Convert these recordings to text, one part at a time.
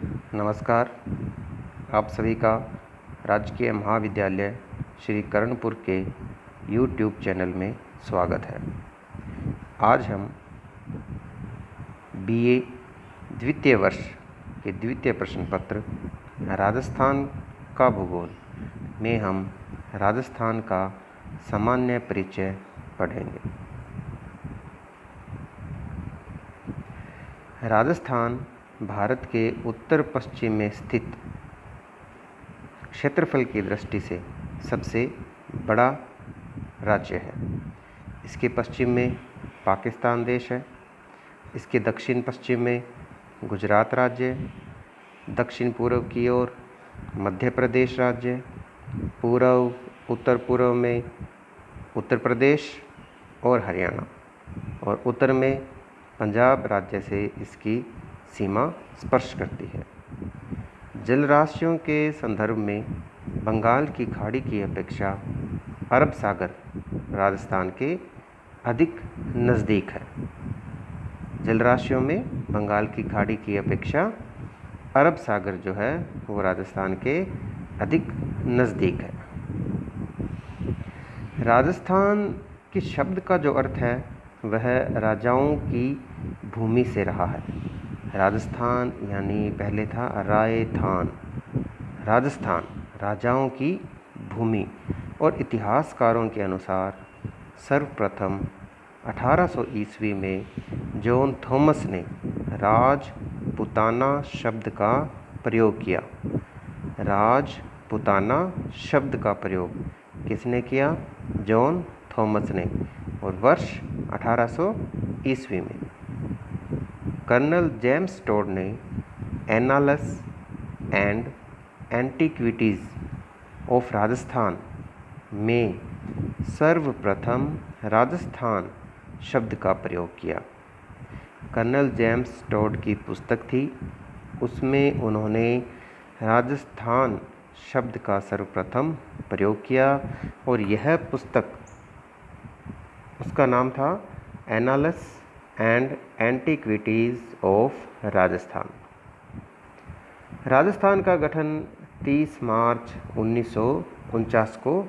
नमस्कार। आप सभी का राजकीय महाविद्यालय श्री कर्णपुर के यूट्यूब चैनल में स्वागत है। आज हम बीए द्वितीय वर्ष के द्वितीय प्रश्न पत्र राजस्थान का भूगोल में हम राजस्थान का सामान्य परिचय पढ़ेंगे। राजस्थान भारत के उत्तर पश्चिम में स्थित क्षेत्रफल की दृष्टि से सबसे बड़ा राज्य है। इसके पश्चिम में पाकिस्तान देश है, इसके दक्षिण पश्चिम में गुजरात राज्य, दक्षिण पूर्व की ओर मध्य प्रदेश राज्य, पूर्व उत्तर पूर्व में उत्तर प्रदेश और हरियाणा, और उत्तर में पंजाब राज्य से इसकी सीमा स्पर्श करती है। जलराशियों के संदर्भ में बंगाल की खाड़ी की अपेक्षा अरब सागर राजस्थान के अधिक नज़दीक है। जलराशियों में बंगाल की खाड़ी की अपेक्षा अरब सागर जो है वो राजस्थान के अधिक नज़दीक है। राजस्थान के शब्द का जो अर्थ है वह राजाओं की भूमि से रहा है। राजस्थान यानी पहले था रायथान, राजस्थान राजाओं की भूमि, और इतिहासकारों के अनुसार सर्वप्रथम 1800 ईस्वी में जॉन थॉमस ने राजपुताना शब्द का प्रयोग किया। राजपुताना शब्द का प्रयोग किसने किया? जॉन थॉमस ने, और वर्ष 1800 ईस्वी में। कर्नल जेम्स टोड ने एनालस एंड एंटीक्विटीज़ ऑफ राजस्थान में सर्वप्रथम राजस्थान शब्द का प्रयोग किया। कर्नल जेम्स टोड की पुस्तक थी, उसमें उन्होंने राजस्थान शब्द का सर्वप्रथम प्रयोग किया, और यह पुस्तक, उसका नाम था एनालस and antiquities of Rajasthan. Rajasthan का गठन 30 मार्च 1949 को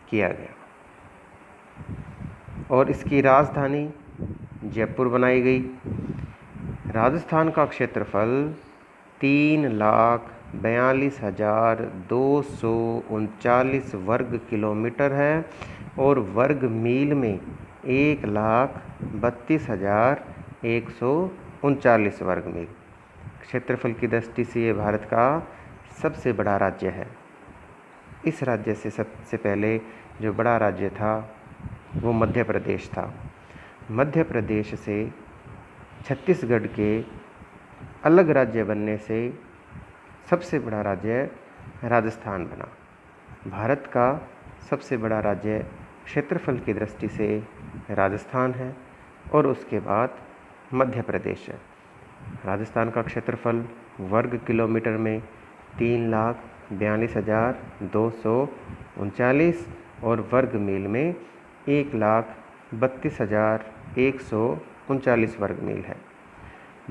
किया गया, और इसकी राजधानी जयपुर बनाई गई। राजस्थान का क्षेत्रफल 3,42,239 वर्ग किलोमीटर है, और वर्ग मील में 1,32,139 वर्ग मील। क्षेत्रफल की दृष्टि से ये भारत का सबसे बड़ा राज्य है। इस राज्य से सबसे पहले जो बड़ा राज्य था वो मध्य प्रदेश था। मध्य प्रदेश से छत्तीसगढ़ के अलग राज्य बनने से सबसे बड़ा राज्य राजस्थान बना। भारत का सबसे बड़ा राज्य क्षेत्रफल की दृष्टि से राजस्थान है, और उसके बाद मध्य प्रदेश है। राजस्थान का क्षेत्रफल वर्ग किलोमीटर में 3,42,239 और वर्ग मील में 1,32,139 वर्ग मील है।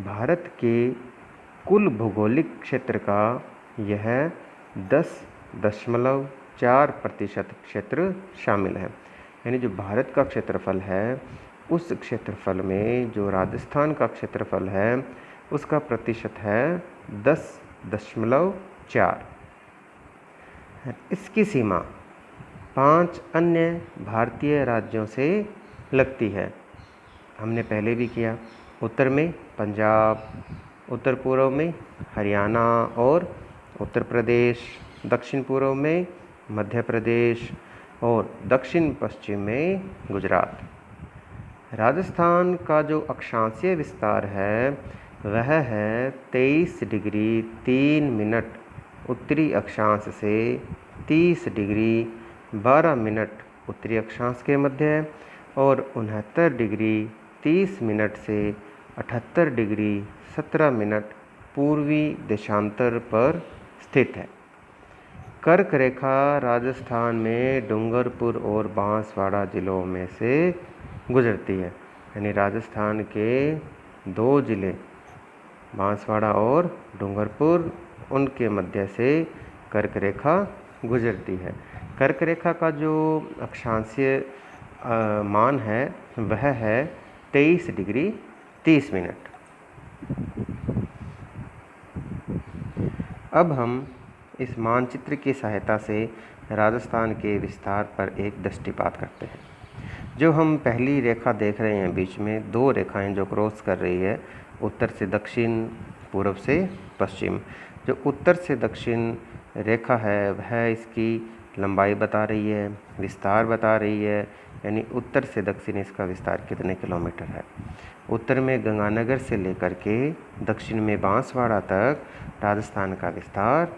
भारत के कुल भौगोलिक क्षेत्र का यह 10.4% क्षेत्र शामिल है। यानी जो भारत का क्षेत्रफल है उस क्षेत्रफल में जो राजस्थान का क्षेत्रफल है उसका प्रतिशत है 10.4। इसकी सीमा 5 अन्य भारतीय राज्यों से लगती है। हमने पहले भी किया। उत्तर में पंजाब, उत्तर पूर्व में हरियाणा और उत्तर प्रदेश, दक्षिण पूर्व में मध्य प्रदेश, और दक्षिण पश्चिम में गुजरात। राजस्थान का जो अक्षांशीय विस्तार है वह है 23 डिग्री 3 मिनट उत्तरी अक्षांश से 30 डिग्री 12 मिनट उत्तरी अक्षांश के मध्य, और 69 डिग्री 30 मिनट से 78 डिग्री 17 मिनट पूर्वी देशांतर पर स्थित है। कर्क रेखा राजस्थान में डूंगरपुर और बांसवाड़ा जिलों में से गुजरती है। यानी राजस्थान के 2 जिले बांसवाड़ा और डूंगरपुर, उनके मध्य से कर्क रेखा गुजरती है। कर्क रेखा का जो अक्षांशीय मान है वह है 23 डिग्री 30 मिनट। अब हम इस मानचित्र की सहायता से राजस्थान के विस्तार पर एक दृष्टिपात करते हैं। जो हम पहली रेखा देख रहे हैं, बीच में दो रेखाएं जो क्रॉस कर रही है, उत्तर से दक्षिण, पूर्व से पश्चिम। जो उत्तर से दक्षिण रेखा है वह इसकी लंबाई बता रही है, विस्तार बता रही है, यानी उत्तर से दक्षिण इसका विस्तार कितने किलोमीटर है। उत्तर में गंगानगर से लेकर के दक्षिण में बांसवाड़ा तक राजस्थान का विस्तार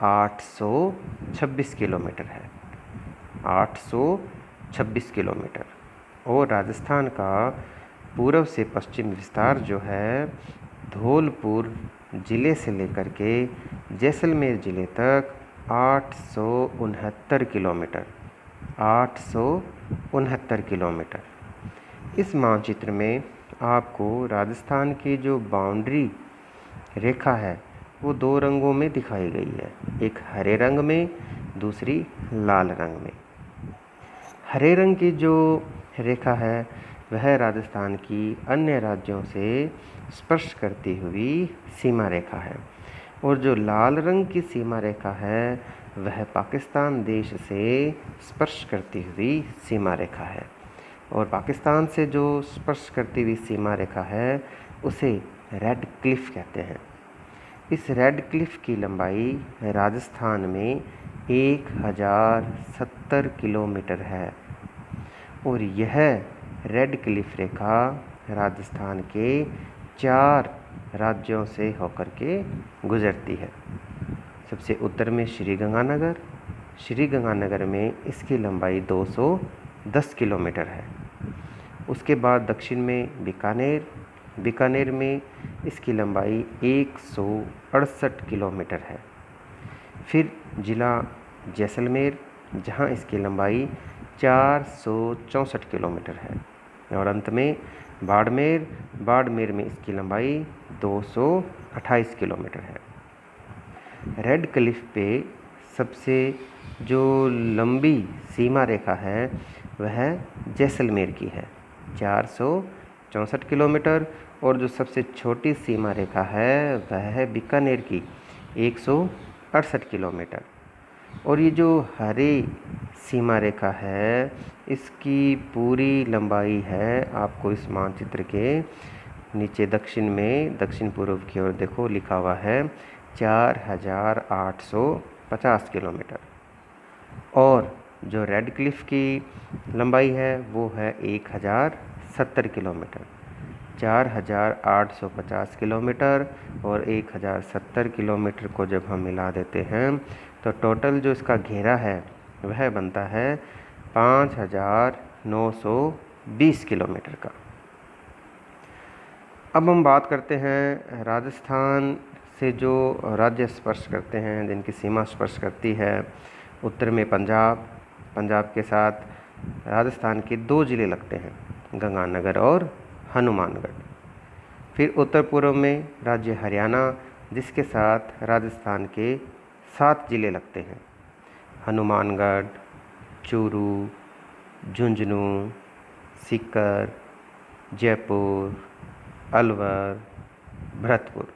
826 किलोमीटर है, 826 किलोमीटर। और राजस्थान का पूर्व से पश्चिम विस्तार जो है धौलपुर ज़िले से लेकर के जैसलमेर ज़िले तक 869 किलोमीटर, 869 किलोमीटर। इस मानचित्र में आपको राजस्थान की जो बाउंड्री रेखा है वो दो रंगों में दिखाई गई है, एक हरे रंग में, दूसरी लाल रंग में। हरे रंग की जो रेखा है वह राजस्थान की अन्य राज्यों से स्पर्श करती हुई सीमा रेखा है, और जो लाल रंग की सीमा रेखा है वह पाकिस्तान देश से स्पर्श करती हुई सीमा रेखा है। और पाकिस्तान से जो स्पर्श करती हुई सीमा रेखा है उसे रेड क्लिफ कहते हैं। इस रेड क्लिफ की लंबाई राजस्थान में 1070 किलोमीटर है, और यह रेड क्लिफ रेखा राजस्थान के 4 राज्यों से होकर के गुजरती है। सबसे उत्तर में श्रीगंगानगर, श्रीगंगानगर में इसकी लंबाई 210 किलोमीटर है। उसके बाद दक्षिण में बीकानेर, बीकानेर में इसकी लंबाई 168 किलोमीटर है। फिर जिला जैसलमेर, जहां इसकी लंबाई 464 किलोमीटर है। और अंत में बाड़मेर, बाड़मेर में इसकी लंबाई 228 किलोमीटर है। रेड क्लिफ पे सबसे जो लंबी सीमा रेखा है वह जैसलमेर की है, 464 किलोमीटर। और जो सबसे छोटी सीमा रेखा है वह है बीकानेर की, 168 किलोमीटर। और ये जो हरी सीमा रेखा है इसकी पूरी लंबाई है, आपको इस मानचित्र के नीचे दक्षिण में, दक्षिण पूर्व की ओर देखो लिखा हुआ है 4850 किलोमीटर। और जो रेड क्लिफ की लंबाई है वो है 1070 किलोमीटर। 4850 किलोमीटर और 1070 किलोमीटर को जब हम मिला देते हैं तो टोटल जो इसका घेरा है वह बनता है 5920 किलोमीटर का। अब हम बात करते हैं राजस्थान से जो राज्य स्पर्श करते हैं, जिनकी सीमा स्पर्श करती है। उत्तर में पंजाब, पंजाब के साथ राजस्थान के 2 ज़िले लगते हैं, गंगानगर और हनुमानगढ़। फिर उत्तर पूर्व में राज्य हरियाणा, जिसके साथ राजस्थान के 7 ज़िले लगते हैं, हनुमानगढ़, चूरू, झुंझुनू, सीकर, जयपुर, अलवर, भरतपुर।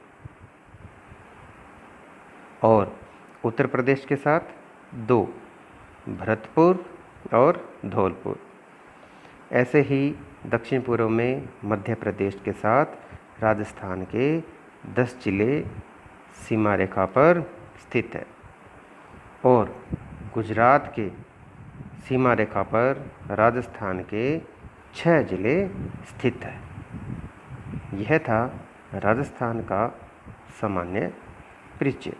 और उत्तर प्रदेश के साथ 2, भरतपुर और धौलपुर। ऐसे ही दक्षिण पूर्व में मध्य प्रदेश के साथ राजस्थान के 10 ज़िले सीमा रेखा पर स्थित है, और गुजरात के सीमा रेखा पर राजस्थान के 6 ज़िले स्थित है। यह था राजस्थान का सामान्य परिचय।